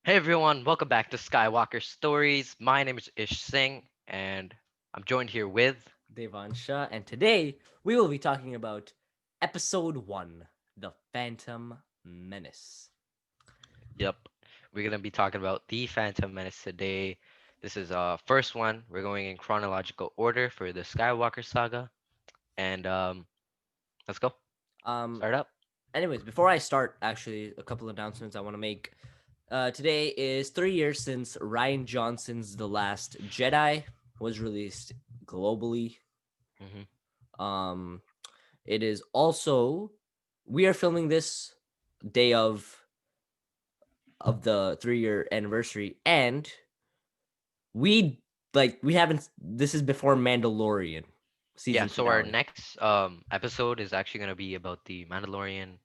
Hey everyone, welcome back to Skywalker Stories. My name is Ish Singh, and I'm joined here with. Devansha, and today we will be talking about episode 1, The Phantom Menace. Yep, we're gonna be talking about the Phantom Menace today. This is first one. We're going in chronological order for the Skywalker saga, and let's go. Um, Start up. anyways, before I start, actually, a couple announcements I want to make. Today is 3 years since Ryan Johnson's The Last Jedi was released globally. Hmm. Um, it is also we are filming this day of the 3 year anniversary, and we haven't. This is before Mandalorian Yeah. season So our finale. next episode is actually gonna be about the Mandalorian.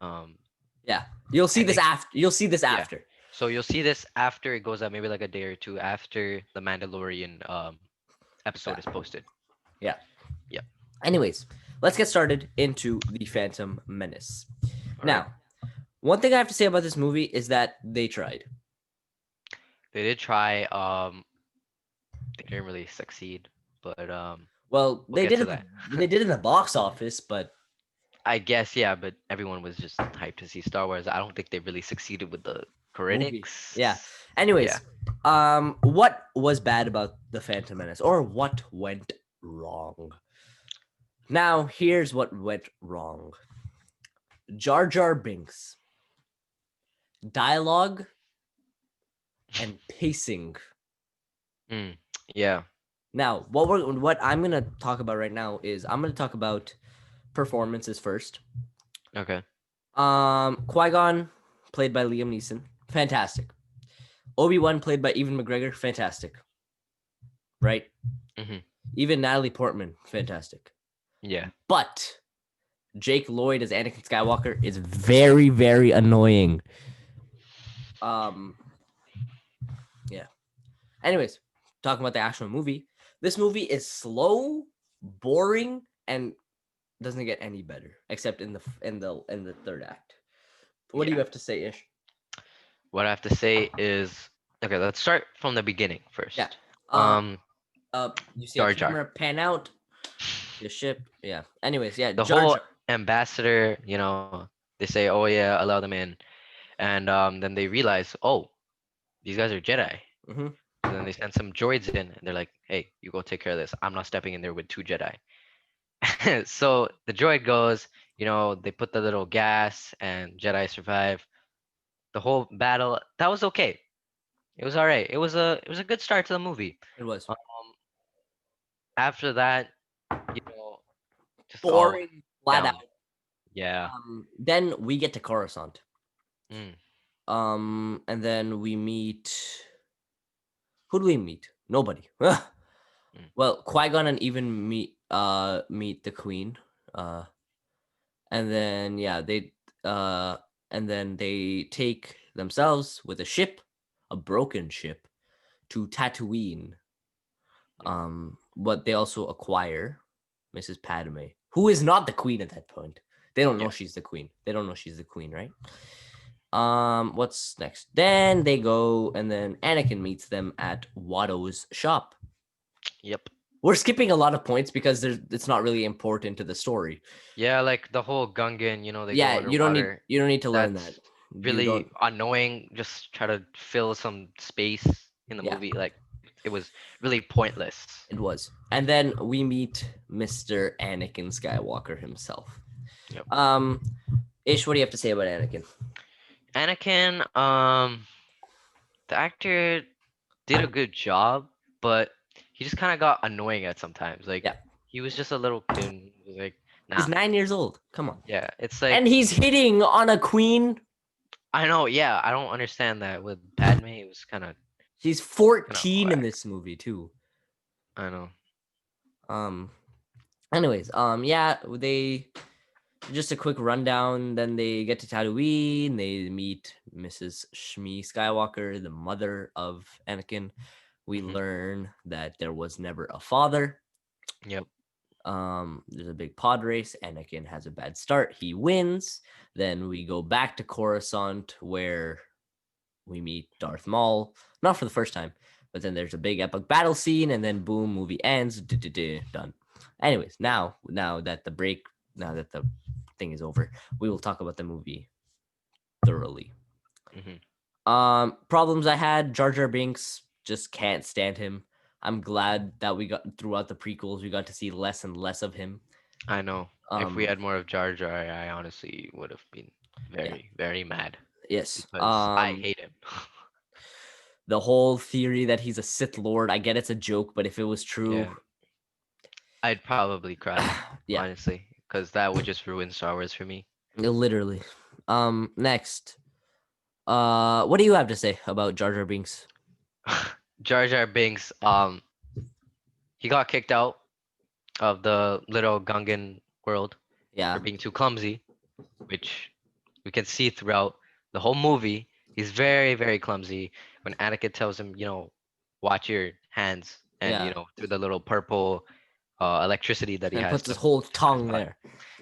Um, Yeah, you'll see this ending. after. You'll see this Yeah. after. So you'll see this after it goes up, maybe like a day or two after the Mandalorian episode Yeah, is posted. yeah. Yep. Anyways, let's get started into the Phantom Menace. All right. Now, one thing I have to say about this movie is that they tried. They did try. They didn't really succeed, but Well, we'll get to that. they did in the box office, but I guess yeah, but everyone was just hyped to see Star Wars. I don't think they really succeeded with the movie. Yeah. critics. Yeah. Anyways, what was bad about the Phantom Menace, or what went wrong? Now, here's what went wrong. Jar Jar Binks, dialogue and pacing. Mm, yeah. Now, what I'm gonna talk about right now is I'm gonna talk about performances first. Okay. Qui-Gon, played by Liam Neeson, fantastic. Obi-Wan, played by Ewan McGregor, fantastic. Right? Hmm. Even Natalie Portman, fantastic. Yeah. But Jake Lloyd as Anakin Skywalker is very, very annoying. Um, yeah. Anyways, talking about the actual movie. This movie is slow, boring, and doesn't get any better except in the third act. What do you Yeah. have to say, Ish? What I have to say is okay. Let's start from the beginning Yeah. first. Uh, you see a Jar Jar. camera pan out, see a ship. Yeah. Anyways, yeah, The Jar whole Jar. ambassador. They say, "Oh yeah, allow them in," and then they realize, "Oh, these guys are Jedi." Mm-hmm. So then they send some droids in, and they're like, "Hey, you go take care of this. I'm not stepping in there with two Jedi." So the droid goes, they put the little gas, and Jedi survive. The whole battle, that was okay. It was all right. It was a good start to the movie. It was Um, After that, you know, just all boring, flat out. down. Yeah. Then we get to Coruscant. Mm, And then we meet. Who do we meet? Nobody. mm, Well, Qui Gon and even meet the Queen. Uh, and then yeah, uh, they take themselves with a ship, a broken ship, to Tatooine. yep. But they also acquire Mrs. Padme, who is not the queen at that point. They don't know Yeah. she's the queen. They don't know she's the queen, right? What's next? Then they go, and then Anakin meets them at Watto's shop. Yep. We're skipping a lot of points because it's not really important to the story. Yeah, like the whole Gungan, they go Yeah, underwater. you don't need to learn that. That's You really don't. annoying. Just try to fill some space in the Yeah, movie. Like it was really pointless. it was. And then we meet Mr. Anakin Skywalker himself. Yep. Um, Ish, what do you have to say about Anakin? Anakin, the actor did a good job, but he just kind of got annoying at sometimes. Like Yeah, he was just a little kid. And he was like, he's nah, 9 years old. Come on. yeah, it's And like he's hitting on a queen. I know, yeah, I don't understand that with Padme. It was She's kind of 14 in whack. this movie too. I know. Um. Anyways, yeah, they just a quick rundown. Then they get to Tatooine. They meet Mrs. Shmi Skywalker, the mother of Anakin. We Hmm. learn that there was never a father. Yep. There's a big pod race. Anakin has a bad start. He wins. Then we go back to Coruscant, where we meet Darth Maul, not for the first time, but then there's a big epic battle scene, and then boom, movie ends. Done. Anyways, now that the thing is over, we will talk about the movie thoroughly. Hmm. Problems I had: Jar Jar Binks, just can't stand him. I'm glad that we got throughout the prequels, we got to see less and less of him. I know. If we Um, had more of Jar Jar, I honestly would have been yeah, very, very mad yes. because I hate him. The whole theory that he's a Sith Lord, I get it's a joke, but if it was true, Yeah, I'd probably cry, yeah, honestly, because that would just ruin Star Wars for me. literally. Next, what do you have to say about Jar Jar Binks? Jar Jar Binks, he got kicked out of the little Gungan world for Yeah, being too clumsy, which we can see throughout the whole movie. He's very, very clumsy. When Anakin tells him, watch your hands, and yeah, through the little purple electricity that he and has puts to his whole try to tongue fly. there.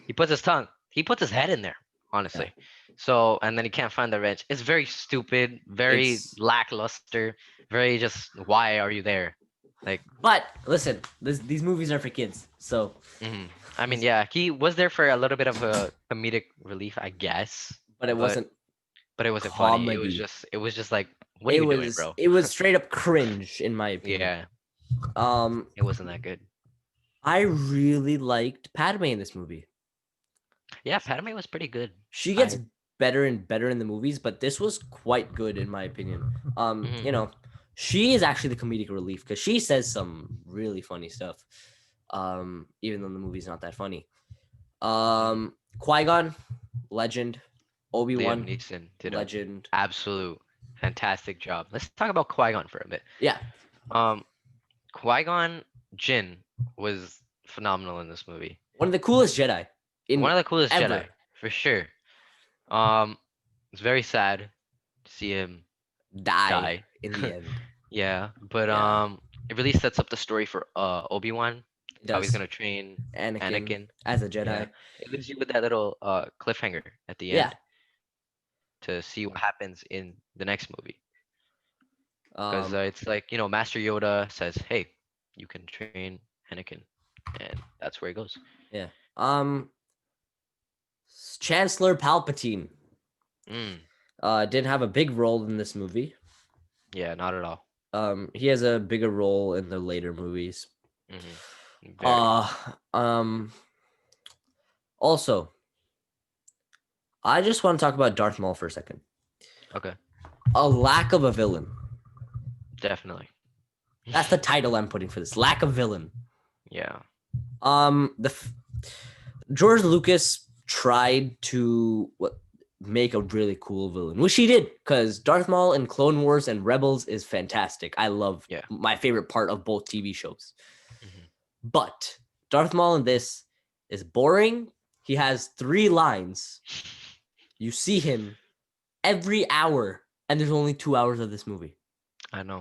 He puts his tongue. He puts his head in there, Yeah, honestly. So, and then he can't find the wrench. It's very stupid, very it's. lackluster, very just, why are you there? Like, But listen, these movies are for kids, so I mean, yeah, he was there for a little bit of a comedic relief, I guess, but it but wasn't it wasn't funny. comedy. It was just like, what are It you doing, was bro? it was straight up cringe in my opinion. Yeah, Um, it wasn't that good. I really liked Padme in this movie. Yeah, Padme was pretty good. She gets I, better and better in the movies, but this was quite good in my opinion. mhm, She is actually the comedic relief because she says some really funny stuff. Even though the movie's not that funny. mhm. Qui-Gon, legend. Liam Obi-Wan, Neeson did a legend. absolute fantastic job. Let's talk about Qui-Gon for a bit. Yeah, Um, Qui-Gon Jinn was phenomenal in this movie. one of the coolest Jedi One in of the coolest Jedi, ever. for sure. Um, it's very sad to see him Die die. in the end. Yeah, but Yeah, it really sets up the story for Obi-Wan, it how he's does. gonna train Anakin Anakin. as a Yeah, Jedi. it leaves you with that little cliffhanger at the Yeah. end to see what happens in the next movie. Because Um. it's like, Master Yoda says, "Hey, you can train Anakin," and that's where it goes. Yeah. Um. Chancellor Palpatine Mm, didn't have a big role in this movie. yeah, not at all. He has a bigger role in the later movies. Hmm. Very. Uh. Um. Also, I just want to talk about Darth Maul for a second. Okay, A lack of a villain. definitely. That's the title I'm putting for this. Lack of villain. Yeah. The George Lucas tried to make a really cool villain, which he did, because Darth Maul in Clone Wars and Rebels is fantastic. I love Yeah. my favorite part of both TV shows. Hmm. But Darth Maul in this is boring. He has 3 lines. You see him every hour, and there's only 2 hours of this movie. I know.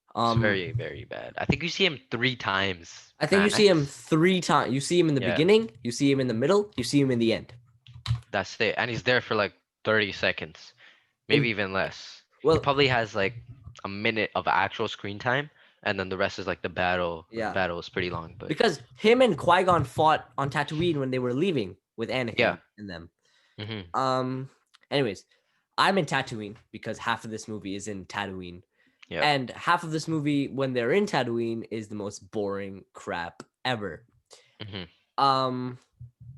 It's Um, very, very bad. I think you see him 3 times I think you see him max. 3 times. You see him in the Yeah, beginning, you see him in the middle, you see him in the end. that's it. And he's there for like 30 seconds, maybe In even less. He well, probably has like a minute of actual screen time, and then the rest is like the battle. The yeah, battle is pretty long, but because him and Qui Gon fought on Tatooine when they were leaving with yeah. Anakin and them. Hmm. Um. Anyways, I'm in Tatooine because half of this movie is in Tatooine, Yeah. and half of this movie when they're in Tatooine is the most boring crap ever. Hmm. Um.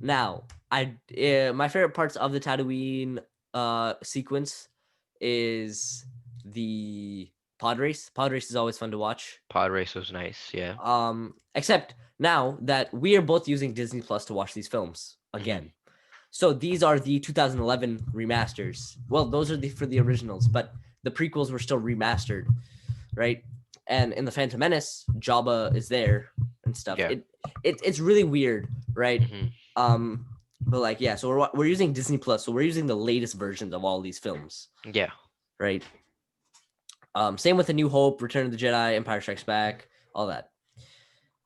Now, my favorite parts of the Tatooine sequence is the pod race. Pod race is always fun to watch. Pod race was nice. Yeah. Except now that we are both using Disney Plus to watch these films Hmm. again. So these are the 2011 remasters. Well, those are for the originals, but the prequels were still remastered, right? And in the Phantom Menace, Jabba is there and stuff. Yeah. It's really weird, right? Hmm. But like yeah, so we're using Disney Plus, so we're using the latest versions of all these films, Yeah. right? Same with The New Hope, Return of the Jedi, Empire Strikes Back, all that.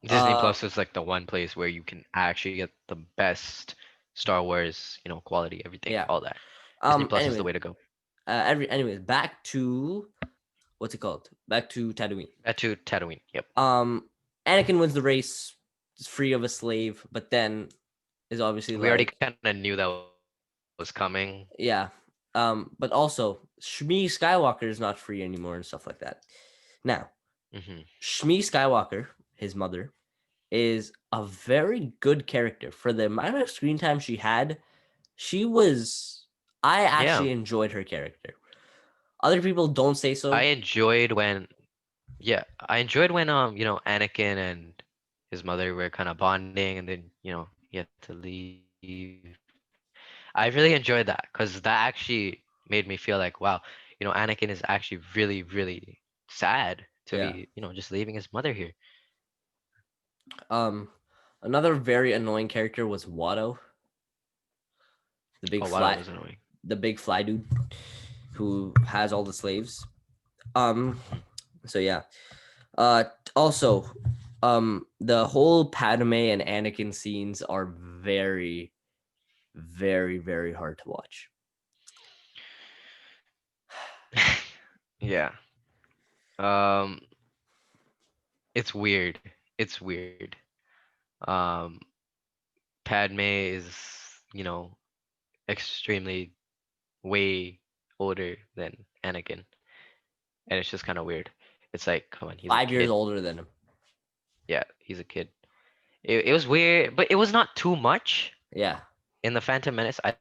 Disney Uh, Plus is like the one place where you can actually get the best Star Wars, quality, everything, yeah. all that. Disney Plus is the Anyways, way to go. Anyways, back to what's it called? Back to Tatooine. To Tatooine. Yep. Um, Anakin wins the race, is free of a slave, but then is obviously We already like, kind of knew that was coming. yeah. But also Shmi Skywalker is not free anymore and stuff like that. Now, Hmm. Shmi Skywalker, his mother, is a very good character for the amount of screen time she had. She was. I Yeah, actually enjoyed her character. Other people don't say I so. enjoyed when. Yeah, I enjoyed when Anakin and his mother were kind of bonding, and then he had to leave. I really enjoyed that because that actually made me feel like, wow, Anakin is actually really, really sad to be, Yeah. just leaving his mother here. Um, Another very annoying character was Watto, the Oh, big wow, that fly, was annoying. the big fly dude who has all the slaves. Um, Hmm. so yeah. Uh, Also, the whole Padme and Anakin scenes are very, very, very hard to watch. Yeah. Um, it's weird. It's weird. Um, Padme is, you know, extremely way older than Anakin, and it's just kind of weird. It's like, come on, he's a 5 years kid. older than him. Yeah, he's a kid. It was weird, but it was not too much. Yeah. In the Phantom Menace, I'd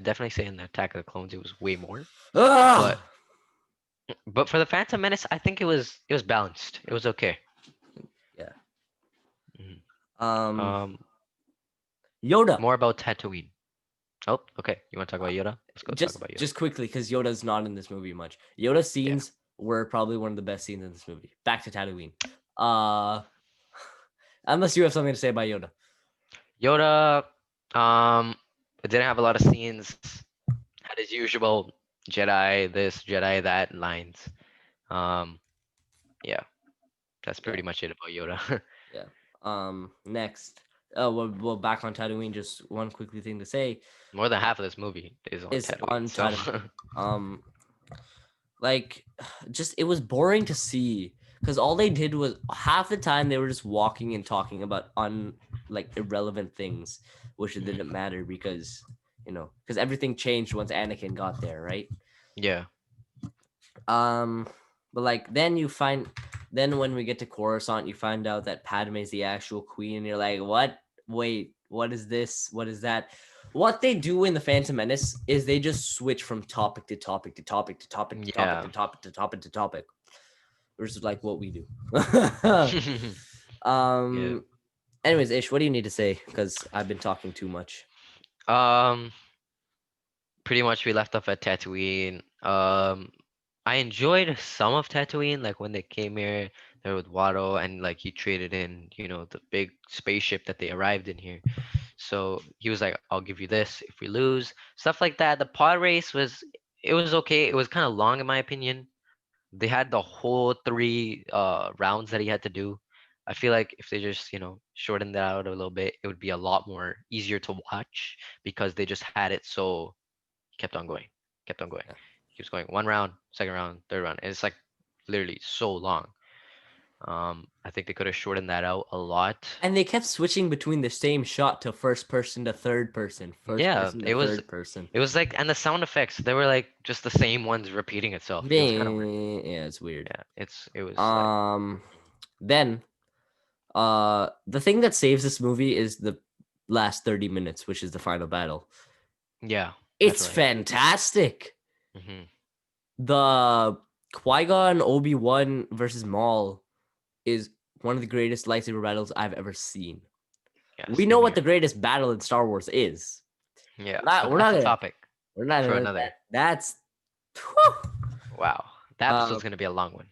definitely say in the Attack of the Clones, it was way more. But Ugh! but for the Phantom Menace, I think it was balanced. It was okay. Yeah. Mhm. Um, Um, Yoda. More about Tatooine. Oh, okay. You want to talk about Yoda? Let's go talk Just about Yoda. just quickly, because Yoda's not in this movie much. Yoda's Yeah. scenes were probably one of the best scenes in this movie. Back to Tatooine. Uh, unless you have something to say about Yoda. Yoda, it didn't have a lot of scenes. Had his usual Jedi this, Jedi that lines. Um, yeah, that's Yeah, pretty much it about Yoda. yeah. Next, well, back on Tatooine. Just one quickly thing to say More than half of this movie is on is Tatooine. on So Tatooine. Um, like, just it was boring to see because all they did was half the time they were just walking and talking about like irrelevant things, which it Mhm. didn't matter because because everything changed once Anakin got there, right? Yeah. Um, but like then when we get to Coruscant, you find out that Padme is the actual queen, and you're like, what? Wait, what is this? What is that? What they do in the Phantom Menace is they just switch from topic to topic to topic to topic to topic to Yeah. topic to topic to topic, versus like what we do. Yeah. um. Anyways, Ish, what do you need to say? Because I've been talking too much. Um, Pretty much we left off at Tatooine. I enjoyed some of Tatooine, like when they came here, there with Watto, and like he traded in, the big spaceship that they arrived in here. So he was like, "I'll give you this if we lose." Stuff like that. The pod race it was okay. It was kind of long in my opinion. They had the whole three rounds that he had to do. I feel like if they just, shortened that out a little bit, it would be a lot more easier to watch because they just had it so kept on going, kept on going. Yeah. Keeps going. One round, second round, third round. And it's like literally so long. I think they could have shortened that out a lot. And they kept switching between the same shot to first person to third person, first Yeah, person to it was third person. it was like and the sound effects, they were like just the same ones repeating itself. It was kind of weird. Yeah, it's weird. Yeah, it was like Um, then the thing that saves this movie is the last 30 minutes, which is the final battle. yeah, It's definitely. fantastic. Hmm. The Qui-Gon Obi-Wan versus Maul is one of the greatest lightsaber battles I've ever seen. Yeah, We know same what the here. greatest battle in Star Wars is. Yeah, We're not but we're that's not a gonna topic we're not for gonna another. that's whew. Wow, the uh episode's gonna be a long one.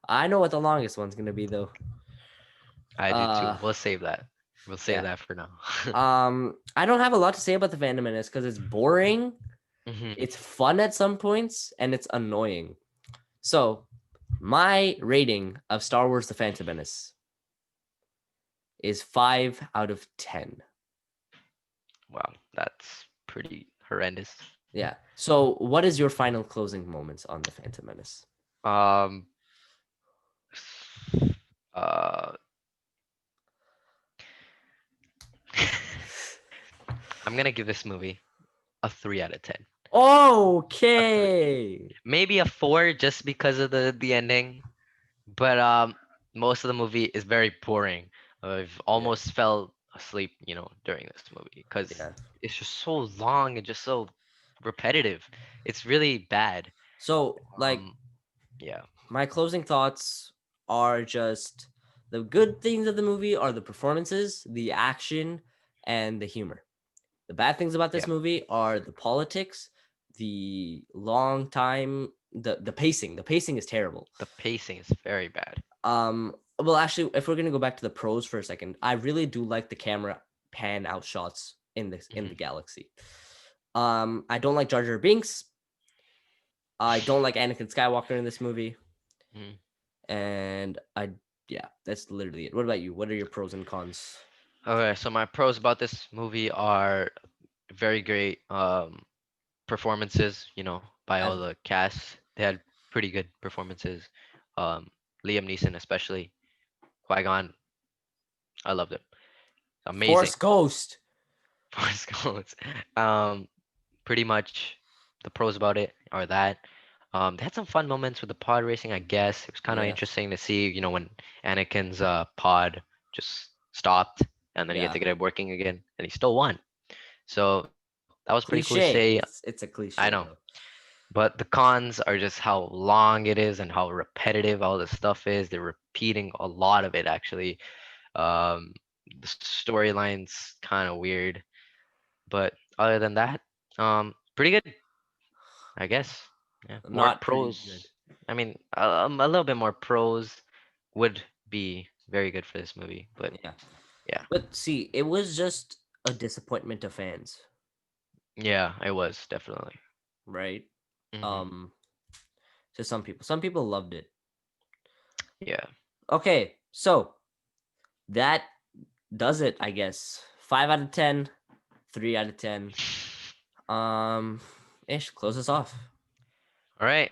I know what the longest one's gonna be though. I do too. Uh We'll save that. We'll save yeah. that for now. I don't have a lot to say about the Phantom Menace because it's boring, Hmm. it's fun at some points, and it's annoying. So my rating of Star Wars The Phantom Menace is 5 out of 10. Wow, that's pretty horrendous. Yeah. So, what is your final closing moments on the Phantom Menace? Um, uh, I'm gonna give this movie a 3 out of 10. A three, Okay. maybe a 4 just because of the ending. But most of the movie is very boring. I've Yeah. almost fell asleep, during this movie because Yeah. it's just so long and just so repetitive. It's really bad. So, like, Um, yeah, my closing thoughts are just the good things of the movie are the performances, the action, and the humor. The bad things about yeah. this movie are the politics, the long time, the pacing. The pacing is terrible. The pacing is very bad. Well, actually, if we're gonna go back to the pros for a second, I really do like the camera pan out shots in the Hmm. galaxy. I don't like Jar Jar Binks. I don't like Anakin Skywalker in this movie, Hmm. and I yeah, that's literally it. What about you? What are your pros and cons? Okay, so my pros about this movie are very great performances, by all As the cast. They had pretty good performances. Um, Liam Neeson especially. Qui-Gon, I loved him. Amazing. Force Ghost. Forrest Gump. Um, Pretty much the pros about it are that they had some fun moments with the pod racing, I guess. It was kind of Yeah, interesting to see, when Anakin's pod just stopped and then he had yeah. to get it working again and he still won. So that was pretty cool to see. Cliche. It's a I know. cliche though. But the cons are just how long it is and how repetitive all this stuff is. They're repeating a lot of it actually. The storyline's kind of weird. But other than that, pretty good, I guess. Yeah, more Not pretty good. pros. I mean, a little bit more pros would be very good for this movie. But Yeah. yeah, But see, it was just a disappointment to fans, yeah, it was definitely. right? Hmm. Um, to some people. Some people loved it. Yeah. Okay, so that does it, I guess. 5 out of 10, 3 out of 10. Um, Ish, close us off. All right.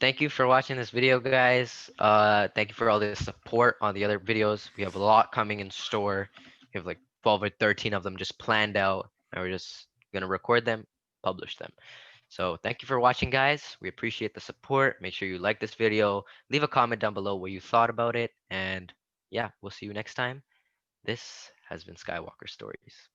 Thank you for watching this video, guys. Thank you for all the support on the other videos. We have a lot coming in store. We have like 12 or 13 of them just planned out, and we're just gonna record them, publish them. So thank you for watching, guys. We appreciate the support. Make sure you like this video, leave a comment down below what you thought about it, and yeah, we'll see you next time. This has been Skywalker Stories.